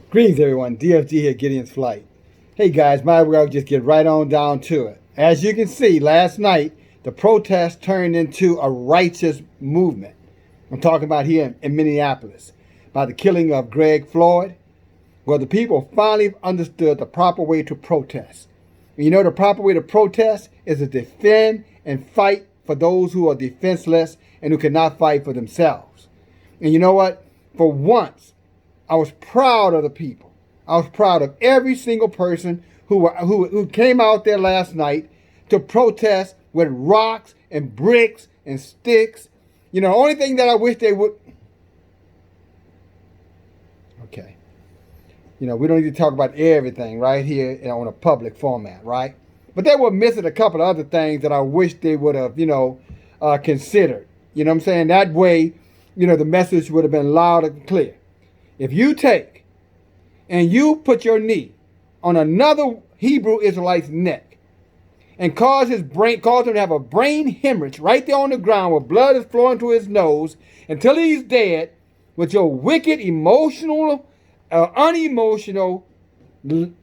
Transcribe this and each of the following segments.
Greetings, everyone. DFG here, Gideon's Flight. Hey, guys, might as well just get right on down to it. As you can see, last night, the protest turned into a righteous movement. I'm talking about here in Minneapolis, by the killing of Greg Floyd. Well, the people finally understood the proper way to protest. And you know, the proper way to protest is to defend and fight for those who are defenseless and who cannot fight for themselves. And you know what? For once, I was proud of the people. I was proud of every single person who came out there last night to protest with rocks and bricks and sticks. You know, the only thing that I wish they would... Okay. You know, we don't need to talk about everything right here on a public format, right? But they were missing a couple of other things that I wish they would have, considered. You know what I'm saying? That way, the message would have been loud and clear. If you take and you put your knee on another Hebrew Israelite's neck and cause him to have a brain hemorrhage right there on the ground where blood is flowing to his nose until he's dead with your wicked, unemotional, you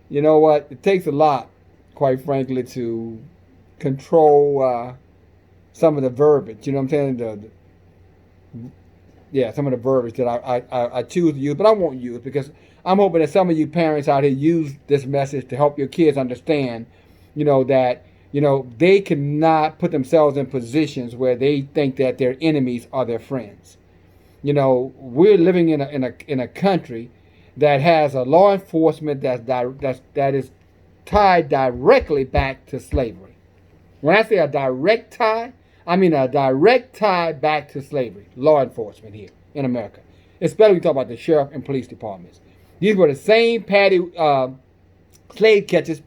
know what? It takes a lot, quite frankly, to control some of the verbiage, you know what I'm saying? Some of the verbiage that I choose to use, but I won't use because I'm hoping that some of you parents out here use this message to help your kids understand, that, they cannot put themselves in positions where they think that their enemies are their friends. We're living in a country that has a law enforcement that is tied directly back to slavery. When I say a direct tie, I mean a direct tie back to slavery, law enforcement here in America. Especially we talk about the sheriff and police departments. These were the same slave catchers,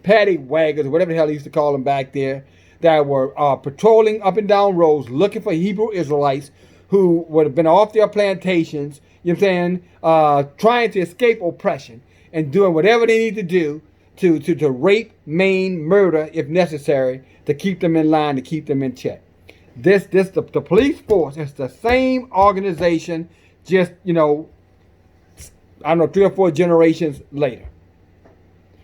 paddy waggers, whatever the hell they used to call them back there, that were patrolling up and down roads looking for Hebrew Israelites who would have been off their plantations, trying to escape oppression and doing whatever they need to do to rape, maim, murder, if necessary, to keep them in line, to keep them in check. The police force is the same organization, just, 3 or 4 generations later.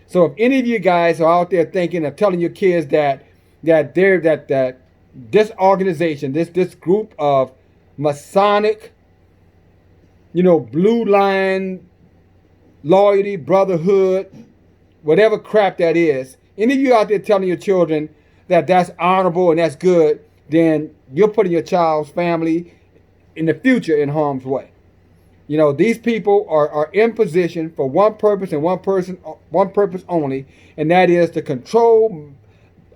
So if any of you guys are out there thinking of telling your kids that this organization, this group of Masonic, blue line, loyalty, brotherhood, whatever crap that is, any of you out there telling your children that that's honorable and that's good, then you're putting your child's family in the future in harm's way. These people are in position for one purpose and one purpose only, and that is to control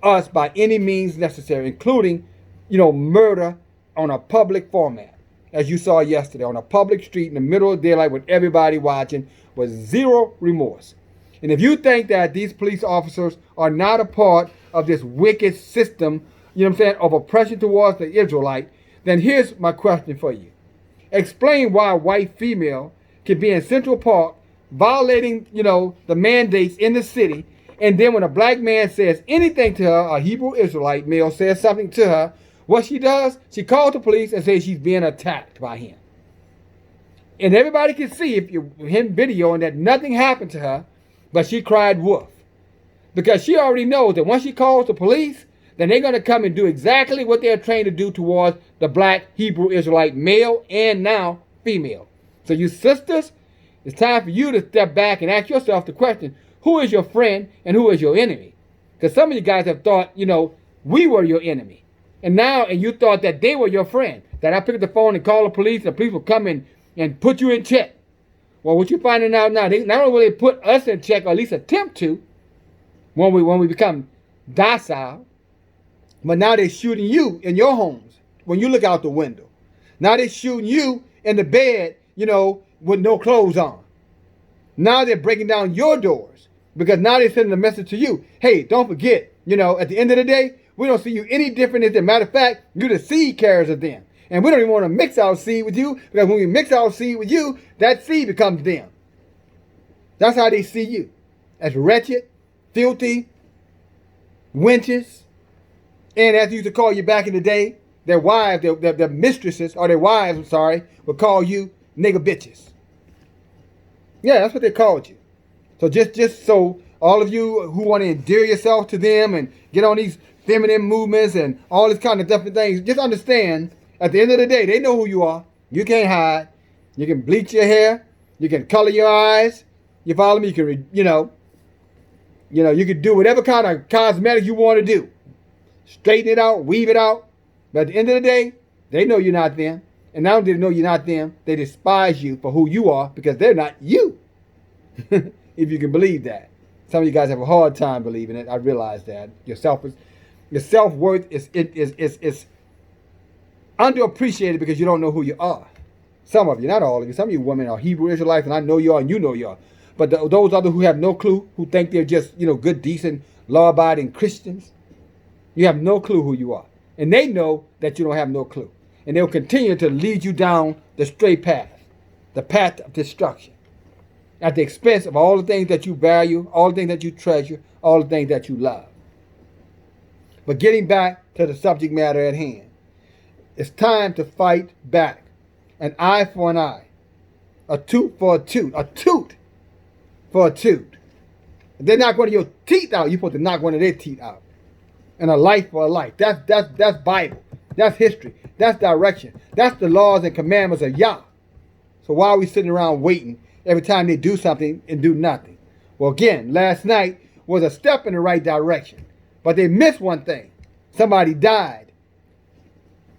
us by any means necessary, including, murder on a public format, as you saw yesterday, on a public street in the middle of daylight with everybody watching with zero remorse. And if you think that these police officers are not a part of this wicked system, of oppression towards the Israelite, then here's my question for you. Explain why a white female can be in Central Park violating, the mandates in the city, and then when a black man says anything to her, a Hebrew Israelite male says something to her, what she does, she calls the police and says she's being attacked by him. And everybody can see if you him videoing that nothing happened to her, but she cried wolf. Because she already knows that once she calls the police, then they're going to come and do exactly what they're trained to do towards the black Hebrew Israelite male and now female. So you sisters, it's time for you to step back and ask yourself the question, who is your friend and who is your enemy? Because some of you guys have thought, we were your enemy. And you thought that they were your friend. That I pick up the phone and call the police and the police will come in and put you in check. Well, what you're finding out now, they not only will they put us in check, or at least attempt to, when we become docile, but now they're shooting you in your homes when you look out the window. Now they're shooting you in the bed, with no clothes on. Now they're breaking down your doors because now they're sending a message to you. Hey, don't forget, at the end of the day, we don't see you any different as them. Matter of fact, you're the seed carriers of them. And we don't even want to mix our seed with you because when we mix our seed with you, that seed becomes them. That's how they see you. As wretched, filthy, wenches, and as they used to call you back in the day, their wives, their mistresses, or their wives, I'm sorry, would call you nigger bitches. Yeah, that's what they called you. So just so all of you who want to endear yourself to them and get on these feminine movements and all this kind of different things, just understand, at the end of the day, they know who you are. You can't hide. You can bleach your hair. You can color your eyes. You follow me? You can, you can do whatever kind of cosmetic you want to do. Straighten it out, weave it out. But at the end of the day, they know you're not them. And not only do they know you're not them, they despise you for who you are because they're not you. If you can believe that. Some of you guys have a hard time believing it. I realize that. Your self-worth is underappreciated because you don't know who you are. Some of you, not all of you. Some of you women are Hebrew Israelites, and I know you are, and you know you are. But those others who have no clue, who think they're just, good, decent, law-abiding Christians, you have no clue who you are. And they know that you don't have no clue. And they'll continue to lead you down the straight path, the path of destruction, at the expense of all the things that you value, all the things that you treasure, all the things that you love. But getting back to the subject matter at hand, it's time to fight back. An eye for an eye, a tooth for a tooth, a tooth for a tooth. If they knock one of your teeth out, you're supposed to knock one of their teeth out. And a life for a life. That's Bible. That's history. That's direction. That's the laws and commandments of Yah. So why are we sitting around waiting every time they do something and do nothing? Well, again, last night was a step in the right direction. But they missed one thing. Somebody died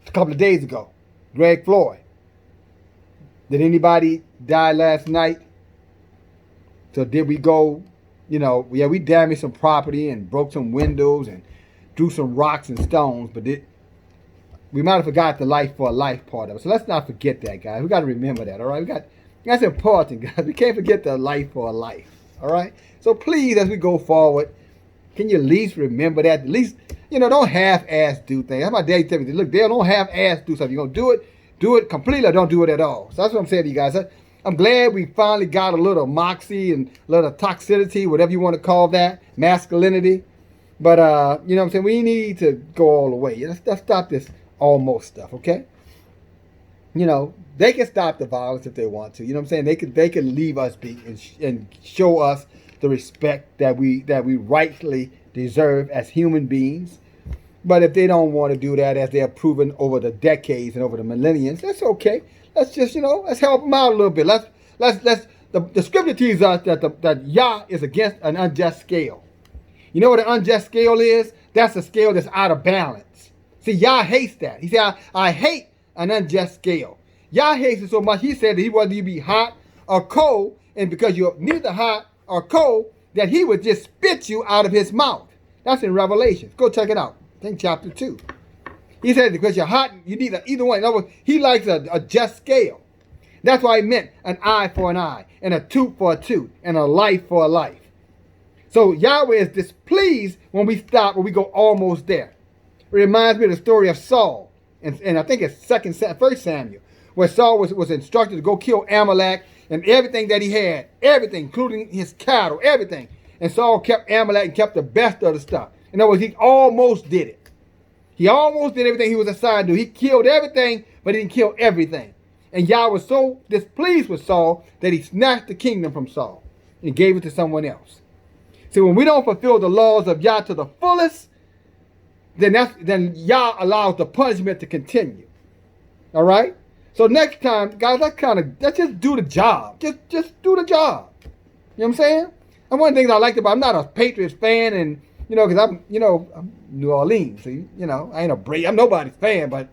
a couple of days ago. Greg Floyd. Did anybody die last night? So did we go, we damaged some property and broke some windows and threw some rocks and stones, but we might have forgot the life for a life part of it. So let's not forget that, guys. We got to remember that, all right? That's important, guys. We can't forget the life for a life, all right? So please, as we go forward, can you at least remember that? At least, don't half-ass do things. That's my daddy tell me, look, Dale, don't half-ass do something. You're going to do it completely or don't do it at all. So that's what I'm saying to you guys. I'm glad we finally got a little moxie and a little toxicity, whatever you want to call that, masculinity. But, you know what I'm saying? We need to go all the way. Let's stop this almost stuff, okay? They can stop the violence if they want to. You know what I'm saying? They can leave us be and show us the respect that we rightfully deserve as human beings. But if they don't want to do that, as they have proven over the decades and over the millenniums, that's okay. Let's just, let's help them out a little bit. The scripture teaches us that Yah is against an unjust scale. You know what an unjust scale is? That's a scale that's out of balance. See, Yah hates that. He said, I hate an unjust scale. Yah hates it so much, he said that he wanted you to be hot or cold, and because you're neither hot or cold, that he would just spit you out of his mouth. That's in Revelation. Go check it out. I think chapter 2. He said because you're hot, you need either one. In other words, he likes a just scale. That's why he meant an eye for an eye, and a tooth for a tooth, and a life for a life. So Yahweh is displeased when we stop, when we go almost there. It reminds me of the story of Saul, and I think it's 1 Samuel, where Saul was instructed to go kill Amalek and everything that he had, everything, including his cattle, everything. And Saul kept Amalek and kept the best of the stuff. In other words, he almost did it. He almost did everything he was assigned to do. He killed everything, but he didn't kill everything. And Yah was so displeased with Saul that he snatched the kingdom from Saul and gave it to someone else. See, when we don't fulfill the laws of Yah to the fullest, then Yah allows the punishment to continue. All right? So next time, guys, let's just do the job. Just do the job. You know what I'm saying? And one of the things I liked about, I'm not a Patriots fan, and because I'm New Orleans, so I ain't I'm nobody's fan, but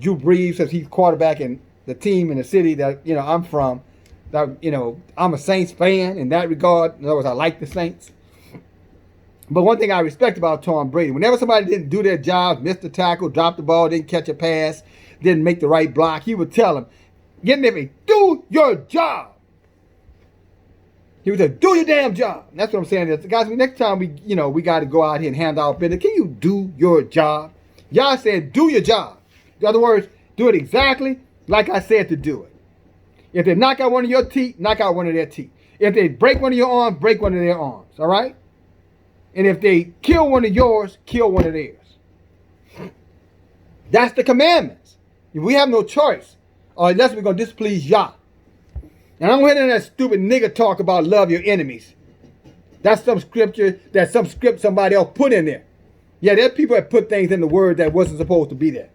Drew Brees, says he's quarterbacking the team in the city that I'm from. That I'm a Saints fan in that regard. In other words, I like the Saints. But one thing I respect about Tom Brady, whenever somebody didn't do their job, missed the tackle, dropped the ball, didn't catch a pass, didn't make the right block, he would tell them, "Get in there, do your job." He would say, "Do your damn job." And that's what I'm saying. Guys, next time we got to go out here and hand out business. Can you do your job? Yah said, "Do your job." In other words, do it exactly like I said to do it. If they knock out one of your teeth, knock out one of their teeth. If they break one of your arms, break one of their arms. All right? And if they kill one of yours, kill one of theirs. That's the commandments. We have no choice, or unless we're going to displease Yah. And I'm hearing that stupid nigga talk about love your enemies. That's some scripture, that's some script somebody else put in there. Yeah, there's people that put things in the word that wasn't supposed to be there.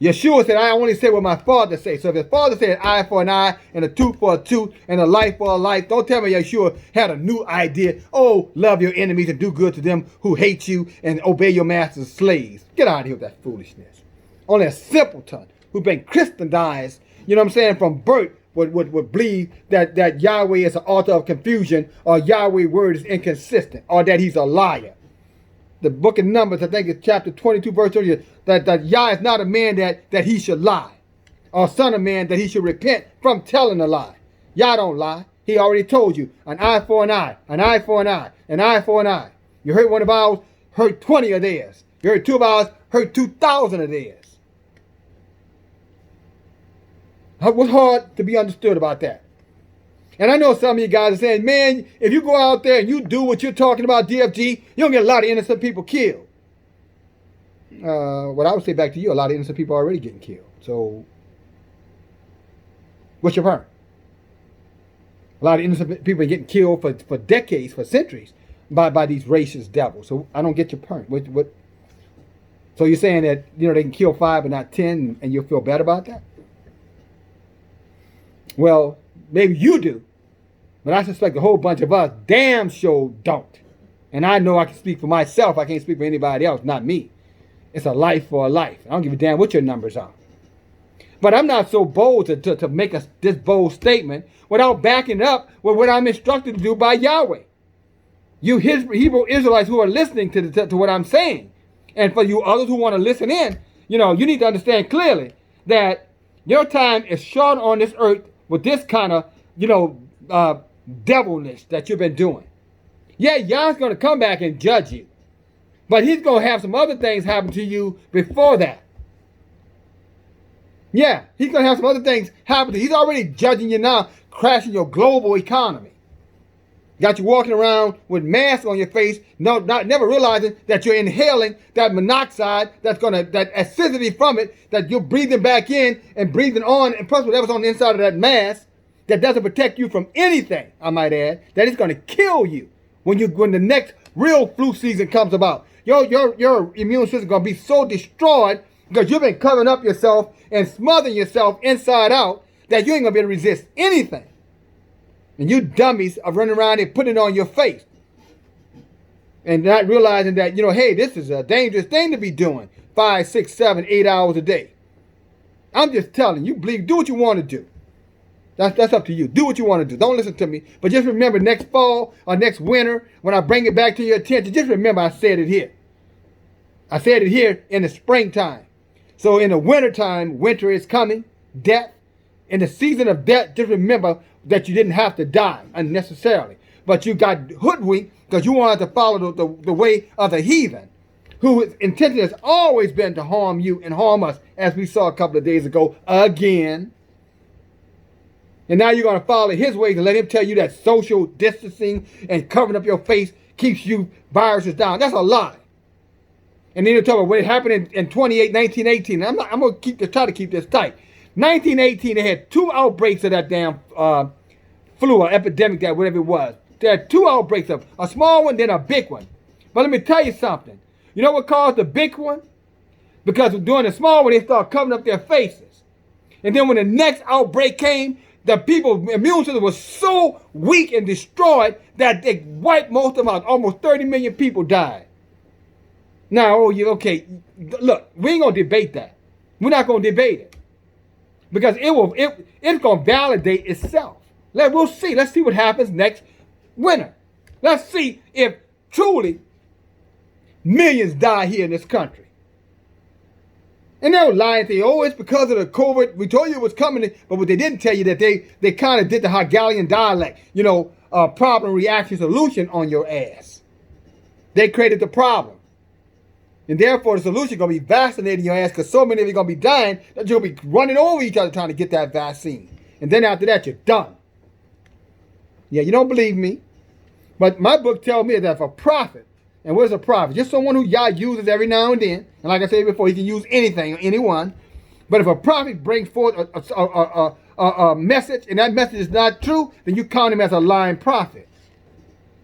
Yeshua said, I only say what my father says. So if his father said an eye for an eye and a tooth for a tooth and a life for a life, don't tell me Yeshua had a new idea. Oh, love your enemies and do good to them who hate you and obey your master's slaves. Get out of here with that foolishness. Only a simpleton who's been Christianized, you know what I'm saying, from birth would believe that Yahweh is an author of confusion, or Yahweh's word is inconsistent, or that he's a liar. The book of Numbers, I think it's chapter 22, verse 30, that Yah is not a man that he should lie, or son of man that he should repent from telling a lie. Yah don't lie. He already told you, an eye for an eye, an eye for an eye, an eye for an eye. You hurt one of ours, hurt 20 of theirs. You hurt two of ours, hurt 2,000 of theirs. What's hard to be understood about that? And I know some of you guys are saying, man, if you go out there and you do what you're talking about, DFG, you don't get a lot of innocent people killed. What I would say back to you, a lot of innocent people are already getting killed. So, what's your point? A lot of innocent people are getting killed for decades, for centuries, by these racist devils. So, I don't get your point. What? So, you're saying that, they can kill 5 but not 10, and you'll feel bad about that? Well, maybe you do, but I suspect a whole bunch of us damn sure don't. And I know I can speak for myself. I can't speak for anybody else, not me. It's a life for a life. I don't give a damn what your numbers are. But I'm not so bold to make this bold statement without backing up with what I'm instructed to do by Yahweh. You Hebrew Israelites who are listening to what I'm saying, and for you others who want to listen in, you need to understand clearly that your time is short on this earth with this kind of, devilness that you've been doing. Yeah, Yah's going to come back and judge you. But he's going to have some other things happen to you before that. Yeah, he's going to have some other things happen to you. He's already judging you now, crashing your global economy. Got you walking around with masks on your face, never realizing that you're inhaling that monoxide that acidity from it, that you're breathing back in and breathing on, and plus whatever's on the inside of that mask that doesn't protect you from anything, I might add, that is going to kill you when the next real flu season comes about. Your immune system is going to be so destroyed because you've been covering up yourself and smothering yourself inside out that you ain't going to be able to resist anything. And you dummies are running around and putting it on your face. And not realizing that, hey, this is a dangerous thing to be doing 5, 6, 7, 8 hours a day. I'm just telling you, do what you want to do. That's up to you. Do what you want to do. Don't listen to me. But just remember next fall or next winter, when I bring it back to your attention, just remember I said it here. I said it here in the springtime. So in the wintertime, winter is coming, death. In the season of death, just remember that you didn't have to die unnecessarily. But you got hoodwinked because you wanted to follow the way of the heathen, whose intention has always been to harm you and harm us, as we saw a couple of days ago again. And now you're going to follow his ways and let him tell you that social distancing and covering up your face keeps you viruses down. That's a lie. And then you're talking about what happened in 1918. I'm going to try to keep this tight. 1918, they had 2 outbreaks of that damn flu or epidemic, that whatever it was. There had 2 outbreaks of a small one, then a big one. But let me tell you something. You know what caused the big one? Because during the small one, they started covering up their faces. And then when the next outbreak came, the people's immune system was so weak and destroyed that they wiped most of them out. Almost 30 million people died. Now, okay, look, we ain't going to debate that. We're not going to debate it. Because it's going to validate itself. We'll see. Let's see what happens next winter. Let's see if truly millions die here in this country. And they were lying to you. It's because of the COVID. We told you it was coming. But what they didn't tell you that they kind of did the Hegelian dialect. Problem, reaction, solution on your ass. They created the problem. And therefore, the solution is going to be vaccinating your ass because so many of you are going to be dying that you'll be running over each other trying to get that vaccine. And then after that, you're done. Yeah, you don't believe me. But my book tells me that if a prophet And what is a prophet? Just someone who Yah uses every now and then. And like I said before, he can use anything or anyone. But if a prophet brings forth a message and that message is not true, then you count him as a lying prophet.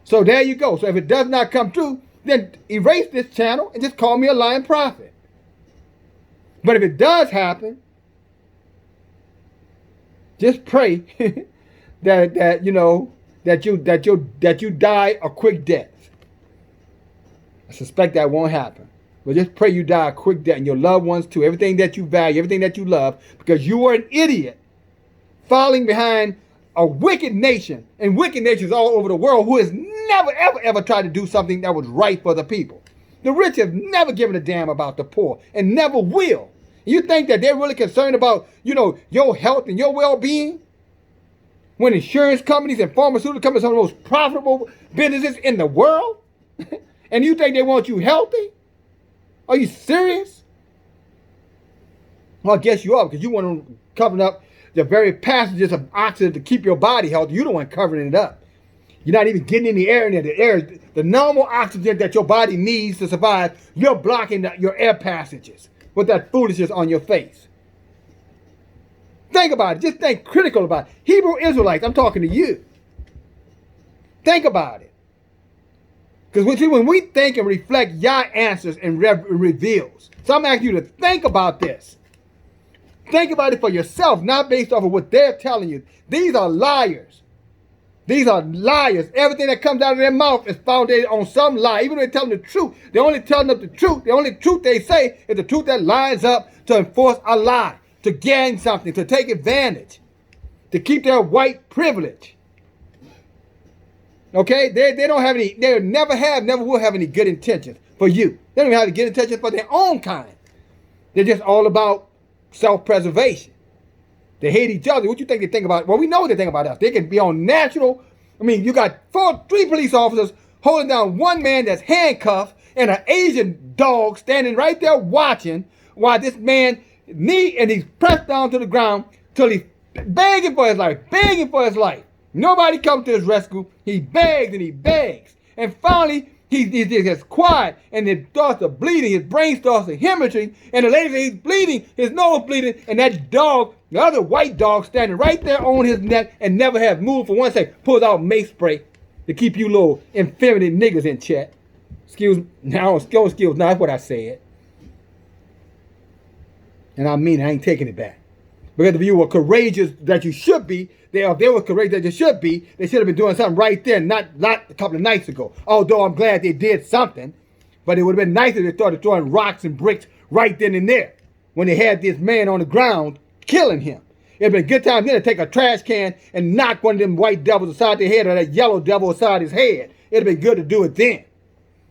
So there you go. So if it does not come true, then erase this channel and just call me a lying prophet. But if it does happen, just pray that you die a quick death. I suspect that won't happen. But just pray you die a quick death, and your loved ones too. Everything that you value, everything that you love, because you were an idiot falling behind a wicked nation, and wicked nations all over the world who has never, ever, ever tried to do something that was right for the people. The rich have never given a damn about the poor and never will. You think that they're really concerned about, your health and your well-being? When insurance companies and pharmaceutical companies are the most profitable businesses in the world? And you think they want you healthy? Are you serious? Well, I guess you are, because you want to cover up the very passages of oxygen to keep your body healthy. You're the one covering it up. You're not even getting in the air. The normal oxygen that your body needs to survive, you're blocking your air passages with that foolishness on your face. Think about it. Just think critical about it. Hebrew Israelites, I'm talking to you. Think about it. Because when we think and reflect, Yah answers and reveals. So I'm asking you to think about this. Think about it for yourself, not based off of what they're telling you. These are liars. These are liars. Everything that comes out of their mouth is founded on some lie. Even when they're telling the truth, they're only telling them the truth. The only truth they say is the truth that lines up to enforce a lie, to gain something, to take advantage, to keep their white privilege. Okay? They don't have any, they never will have any good intentions for you. They don't even have any good intentions for their own kind. They're just all about self-preservation. They hate each other. What you think they think about? Well, we know what they think about us. They can be on national. I mean, you got three police officers holding down one man that's handcuffed and an Asian dog standing right there watching while this man he's pressed down to the ground till he's begging for his life. Nobody comes to his rescue. He begs and he begs. And finally, he gets quiet and it starts to bleeding. His brain starts to hemorrhaging. And the lady says he's bleeding, his nose bleeding. And that dog, the other white dog, standing right there on his neck and never has moved for 1 second, pulls out mace spray to keep you little infeminate niggas in check. Excuse now, that's what I said. And I mean, I ain't taking it back. Because if you were courageous that you should be, if they were courageous that you should be, they should have been doing something right there, not a couple of nights ago. Although I'm glad they did something. But it would have been nicer if they started throwing rocks and bricks right then and there when they had this man on the ground killing him. It'd been a good time then to take a trash can and knock one of them white devils aside their head or that yellow devil aside his head. It'd been good to do it then.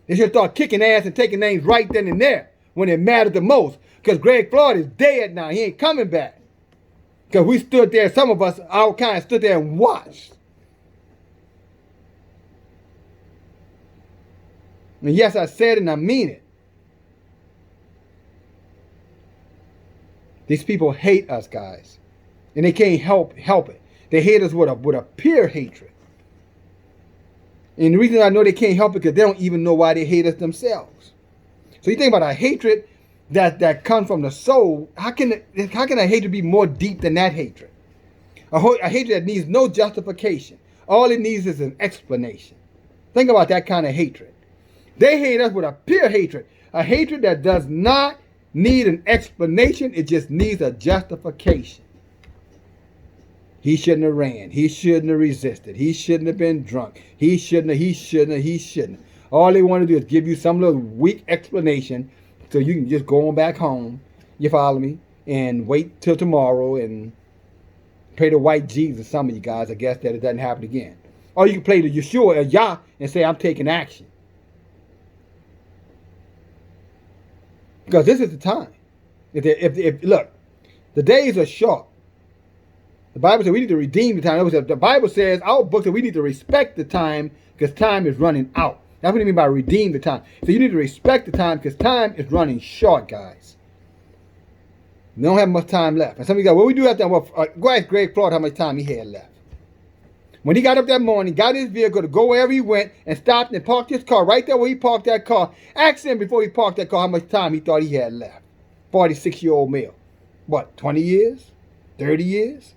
They should start kicking ass and taking names right then and there when it mattered the most. Because Greg Floyd is dead now. He ain't coming back. Because we stood there, some of us, our kind, stood there and watched. And yes, I said it and I mean it. These people hate us, guys. And they can't help it. They hate us with a pure hatred. And the reason I know they can't help it because they don't even know why they hate us themselves. So you think about a hatred that comes from the soul. How can a hatred be more deep than that hatred? A hatred that needs no justification. All it needs is an explanation. Think about that kind of hatred. They hate us with a pure hatred. A hatred that does not need an explanation. It just needs a justification. He shouldn't have ran. He shouldn't have resisted. He shouldn't have been drunk. He shouldn't have. All they want to do is give you some little weak explanation so you can just go on back home, you follow me, and wait till tomorrow and pray to white Jesus, some of you guys, I guess, that it doesn't happen again. Or you can play the Yeshua or Yah and say, I'm taking action. Because this is the time. Look, the days are short. The Bible says we need to redeem the time. The Bible says, our book, that we need to respect the time because time is running out. That's what I mean by redeem the time. So you need to respect the time because time is running short, guys. We don't have much time left. And some of you go, well, we do have time. Well, go ask Greg Floyd how much time he had left. When he got up that morning, got his vehicle to go wherever he went and stopped and parked his car right there where he parked that car. Asked him before he parked that car how much time he thought he had left. 46-year-old male. What, 20 years? 30 years?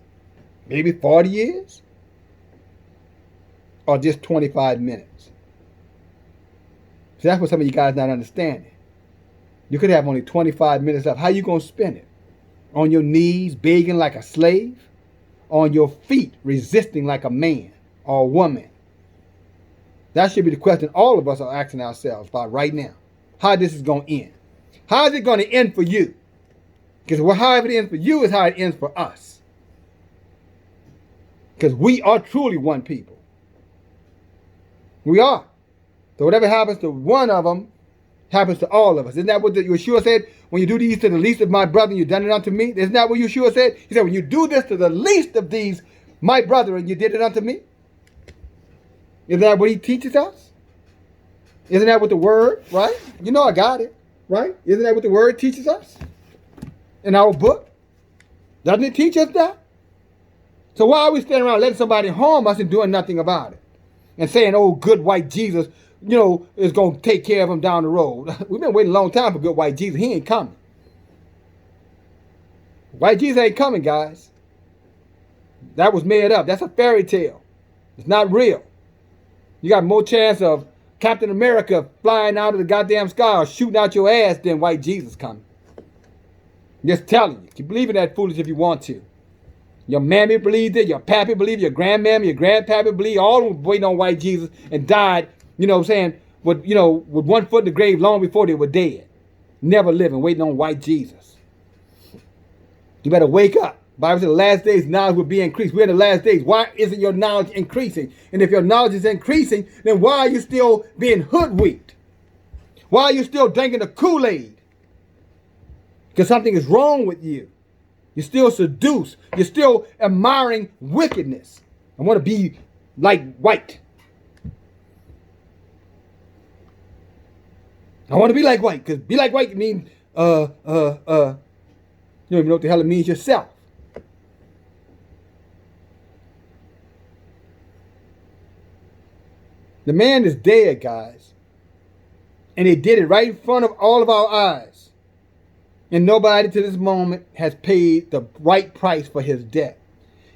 Maybe 40 years? Or just 25 minutes? So that's what some of you guys not understanding. You could have only 25 minutes left. How you going to spend it? On your knees, begging like a slave? On your feet, resisting like a man or a woman? That should be the question all of us are asking ourselves about right now. How this is going to end. How is it going to end for you? Because how it ends for you is how it ends for us. Because we are truly one people. We are. So whatever happens to one of them, happens to all of us. Isn't that what Yeshua said? When you do these to the least of my brethren, you've done it unto me. Isn't that what Yeshua said? He said, when you do this to the least of these, my brethren, you did it unto me. Isn't that what he teaches us? Isn't that what the word, right? You know I got it, right? Isn't that what the word teaches us? In our book? Doesn't it teach us that? So why are we standing around letting somebody harm us and doing nothing about it? And saying, oh, good white Jesus, is going to take care of him down the road. We've been waiting a long time for good white Jesus. He ain't coming. White Jesus ain't coming, guys. That was made up. That's a fairy tale. It's not real. You got more chance of Captain America flying out of the goddamn sky or shooting out your ass than white Jesus coming. Just telling you. Keep believing that foolish if you want to. Your mammy believed it. Your pappy believed it. Your grandmammy, your grandpappy believed it. All of them waiting on white Jesus and died, with one foot in the grave long before they were dead. Never living, waiting on white Jesus. You better wake up. The Bible says the last days knowledge will be increased. We're in the last days. Why isn't your knowledge increasing? And if your knowledge is increasing, then why are you still being hoodwinked? Why are you still drinking the Kool-Aid? Because something is wrong with you. You're still seduced. You're still admiring wickedness. I want to be like white. I want to be like white, because be like white means, you don't even know what the hell it means yourself. The man is dead, guys. And they did it right in front of all of our eyes. And nobody to this moment has paid the right price for his death.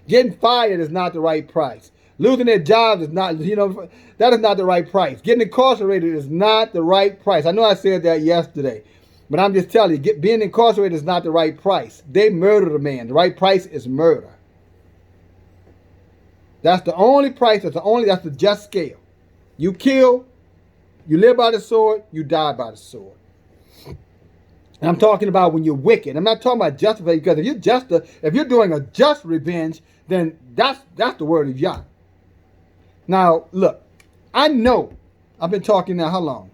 Getting fired is not the right price. Losing their jobs is not, that is not the right price. Getting incarcerated is not the right price. I know I said that yesterday, but I'm just telling you, being incarcerated is not the right price. They murdered a man. The right price is murder. That's the only price. That's the just scale. You kill, you live by the sword, you die by the sword. And I'm talking about when you're wicked. I'm not talking about justified, because if you're doing a just revenge, then that's the word of Yah. Now, look, I know I've been talking now how long?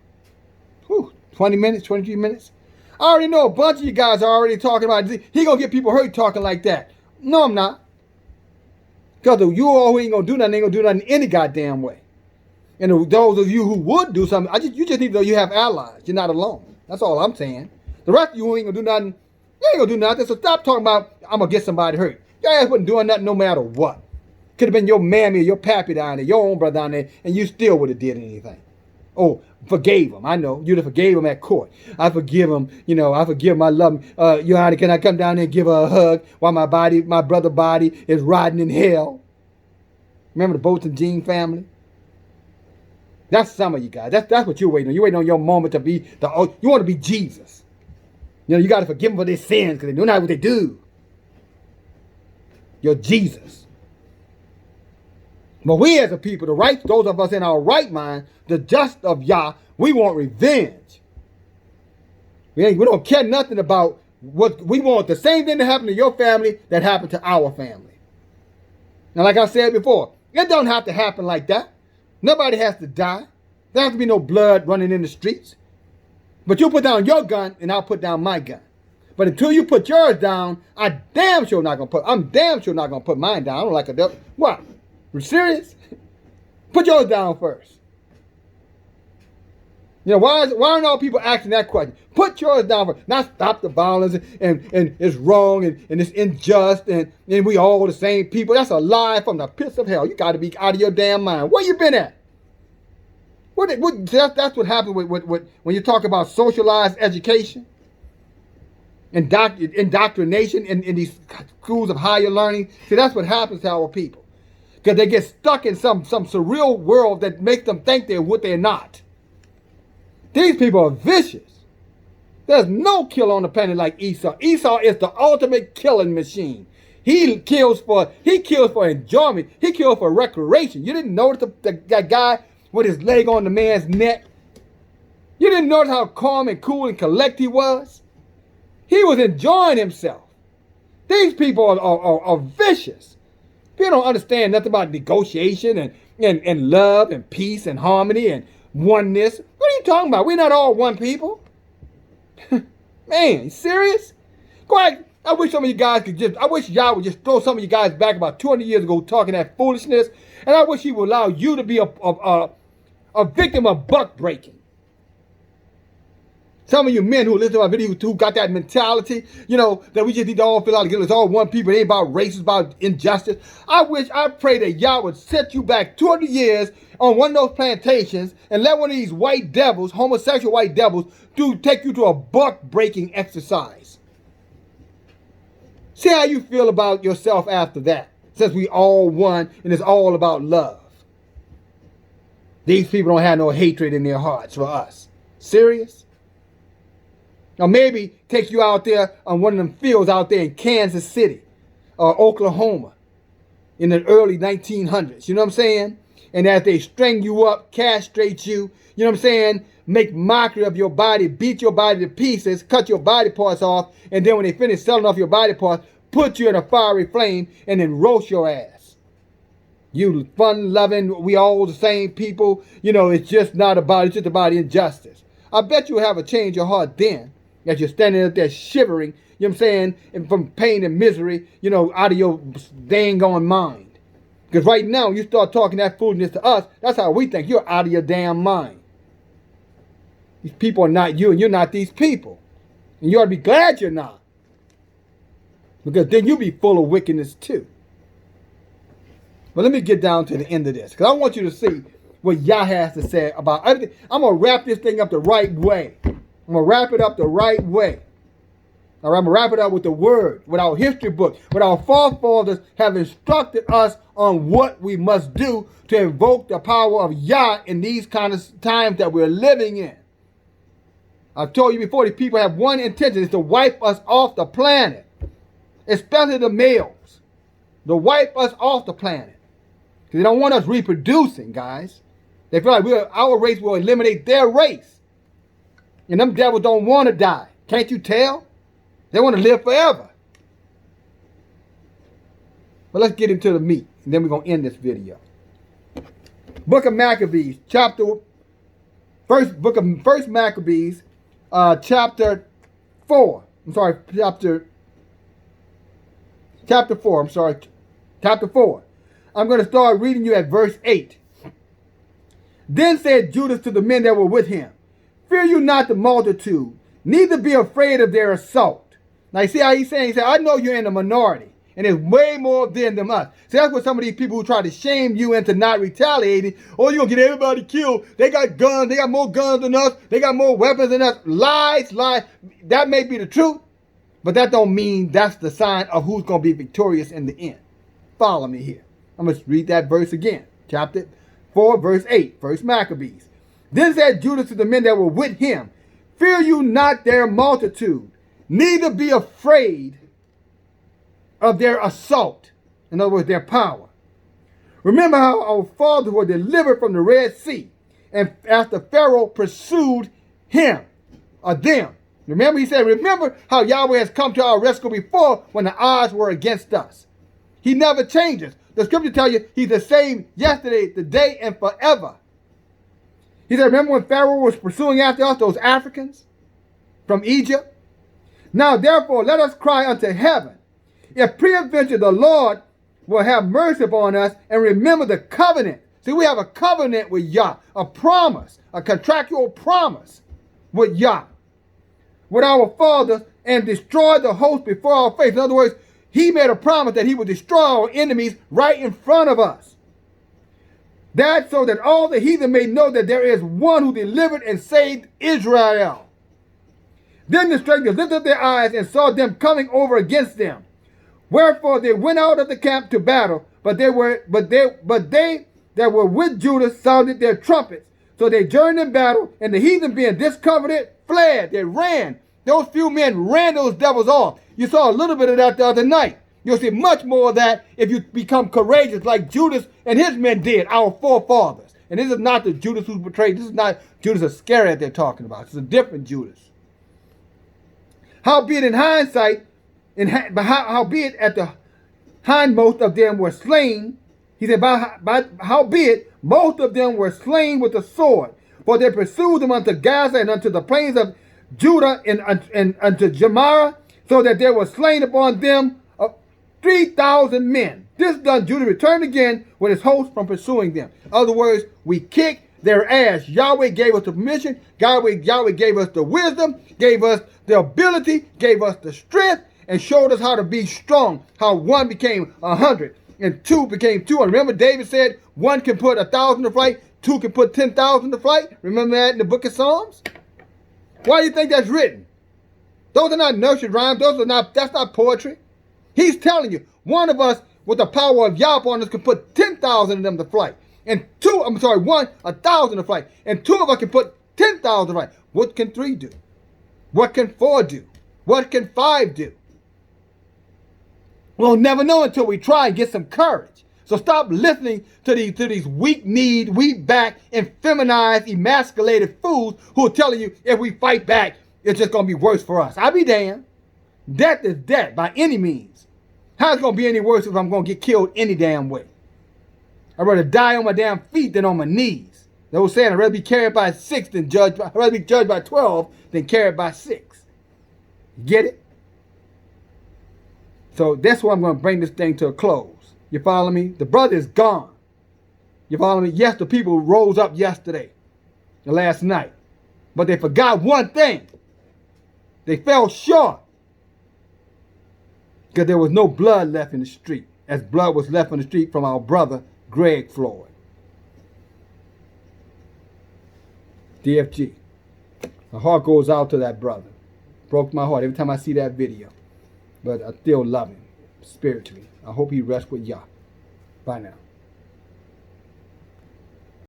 20 minutes, 23 minutes? I already know a bunch of you guys are already talking about, he gonna get people hurt talking like that. No, I'm not. Because you all who ain't gonna do nothing, ain't gonna do nothing any goddamn way. And those of you who would do something, you just need to know you have allies. You're not alone. That's all I'm saying. The rest of you who ain't gonna do nothing, you ain't gonna do nothing. So stop talking about, I'm gonna get somebody hurt. Your ass wasn't doing nothing no matter what. Could have been your mammy or your pappy down there, your own brother down there, and you still would have did anything. Oh, forgave him. I know. You'd have forgave him at court. I forgive him. I forgive him. I love him. Your Honor, can I come down there and give her a hug while my brother's body is rotting in hell? Remember the Bolton Jean family? That's some of you guys. That's what you're waiting on. You're waiting on your moment to be you want to be Jesus. You got to forgive them for their sins because they know not what they do. You're Jesus. But we as a people, those of us in our right mind, the just of Yah, we want revenge. We don't care nothing about what we want. The same thing that happened to your family that happened to our family. Now, like I said before, it don't have to happen like that. Nobody has to die. There has to be no blood running in the streets. But you put down your gun and I'll put down my gun. But until you put yours down, I'm damn sure not gonna put mine down. I don't like a devil. What? You serious? Put yours down first. You know, why aren't all people asking that question? Put yours down for not stop the violence and it's wrong and it's unjust and we all the same people. That's a lie from the pits of hell. You got to be out of your damn mind. Where you been at? That's what happened with when you talk about socialized education, indoctrination in these schools of higher learning. See, that's what happens to our people. Because they get stuck in some surreal world that makes them think they're what they're not. These people are vicious. There's no killer on the planet like Esau. Esau is the ultimate killing machine. He kills for enjoyment. He kills for recreation. You didn't notice that guy with his leg on the man's neck? You didn't notice how calm and cool and collect he was? He was enjoying himself. These people are vicious. People don't understand nothing about negotiation and love and peace and harmony and oneness. What are you talking about? We're not all one people. Man, you serious? Go ahead. I wish some of you guys I wish y'all would just throw some of you guys back about 200 years ago talking that foolishness. And I wish he would allow you to be a victim of buck breaking. Some of you men who listen to my video who got that mentality, you know, that we just need to all feel out together. It's all one people. It ain't about race, it's about injustice. I pray that y'all would set you back 200 years on one of those plantations and let one of these white devils, homosexual white devils, take you to a buck breaking exercise. See how you feel about yourself after that, since we all one and it's all about love. These people don't have no hatred in their hearts for us. Serious? Or maybe take you out there on one of them fields out there in Kansas City or Oklahoma in the early 1900s. You know what I'm saying? And as they string you up, castrate you, you know what I'm saying? Make mockery of your body, beat your body to pieces, cut your body parts off, and then when they finish selling off your body parts, put you in a fiery flame and then roast your ass. You fun-loving, we all the same people. You know, it's just about injustice. I bet you'll have a change of heart then. As you're standing up there shivering, you know what I'm saying, and from pain and misery, you know, out of your dang on mind. Because right now, you start talking that foolishness to us, that's how we think. You're out of your damn mind. These people are not you, and you're not these people. And you ought to be glad you're not. Because then you'll be full of wickedness too. But let me get down to the end of this, because I want you to see what Yah has to say about everything. I'm going to wrap this thing up the right way. I'm going to wrap it up the right way. All right, I'm going to wrap it up with the word, with our history book, with our forefathers have instructed us on what we must do to invoke the power of Yah in these kind of times that we're living in. I've told you before, these people have one intention, is to wipe us off the planet, especially the males, to wipe us off the planet. Because they don't want us reproducing, guys. They feel like our race will eliminate their race. And them devils don't want to die. Can't you tell? They want to live forever. But let's get into the meat, and then we're going to end this video. Book of Maccabees, First Maccabees, chapter 4. I'm sorry, chapter 4. I'm sorry, chapter 4. I'm going to start reading you at verse 8. Then said Judas to the men that were with him, fear you not the multitude, neither be afraid of their assault. Now you see how he's saying? He said, I know you're in the minority, and there's way more of them than us. See, that's what some of these people who try to shame you into not retaliating, oh, you're going to get everybody killed. They got guns. They got more guns than us. They got more weapons than us. Lies. That may be the truth, but that don't mean that's the sign of who's going to be victorious in the end. Follow me here. I'm going to read that verse again. Chapter 4, verse 8, First Maccabees. Then said Judas to the men that were with him, fear you not their multitude, neither be afraid of their assault. In other words, their power. Remember how our fathers were delivered from the Red Sea, and after Pharaoh pursued them. Remember, he said, remember how Yahweh has come to our rescue before when the odds were against us. He never changes. The scripture tells you he's the same yesterday, today, and forever. He said, remember when Pharaoh was pursuing after us, those Africans from Egypt? Now, therefore, let us cry unto heaven. If peradventure the Lord will have mercy upon us and remember the covenant. See, we have a covenant with Yah, a promise, a contractual promise with Yah, with our fathers, and destroyed the host before our face. In other words, he made a promise that he would destroy our enemies right in front of us. That so that all the heathen may know that there is one who delivered and saved Israel. Then the strangers lifted up their eyes and saw them coming over against them. Wherefore they went out of the camp to battle, but they that were with Judah sounded their trumpets. So they journeyed in battle, and the heathen being discomfited, fled. They ran. Those few men ran those devils off. You saw a little bit of that the other night. You'll see much more of that if you become courageous like Judas and his men did, our forefathers. And this is not the Judas who betrayed. This is not Judas Iscariot they're talking about. It's a different Judas. Howbeit in hindsight, howbeit at the hindmost of them were slain. He said, howbeit most of them were slain with the sword, for they pursued them unto Gaza and unto the plains of Judah and unto Jamara, so that there were slain upon them 3,000 men. This done, Judah returned again with his host from pursuing them. In other words, we kicked their ass. Yahweh gave us the permission. Yahweh gave us the wisdom, gave us the ability, gave us the strength, and showed us how to be strong. How 1 became 100 and 2 became 200. Remember, David said 1 can put 1,000 to flight, 2 can put 10,000 to flight. Remember that in the book of Psalms? Why do you think that's written? Those are not nursery rhymes. That's not poetry. He's telling you, one of us with the power of Yah upon us can put 10,000 of them to flight. And 1,000 to flight. And 2 of us can put 10,000 to flight. What can 3 do? What can 4 do? What can 5 do? We'll never know until we try and get some courage. So stop listening to these weak-kneed, weak-backed, effeminized, emasculated fools who are telling you if we fight back, it's just going to be worse for us. I'll be damned. Death is death by any means. How's it going to be any worse if I'm going to get killed any damn way? I'd rather die on my damn feet than on my knees. They were saying I'd rather be carried by 6 than judged by, I'd rather be judged by 12 than carried by 6. Get it? So that's why I'm going to bring this thing to a close. You follow me? The brother is gone. You follow me? Yes, the people rose up yesterday, the last night. But they forgot one thing. They fell short. Because there was no blood left in the street, as blood was left in the street from our brother, Greg Floyd. DFG. My heart goes out to that brother. Broke my heart every time I see that video. But I still love him spiritually. I hope he rests with Yah. Bye now.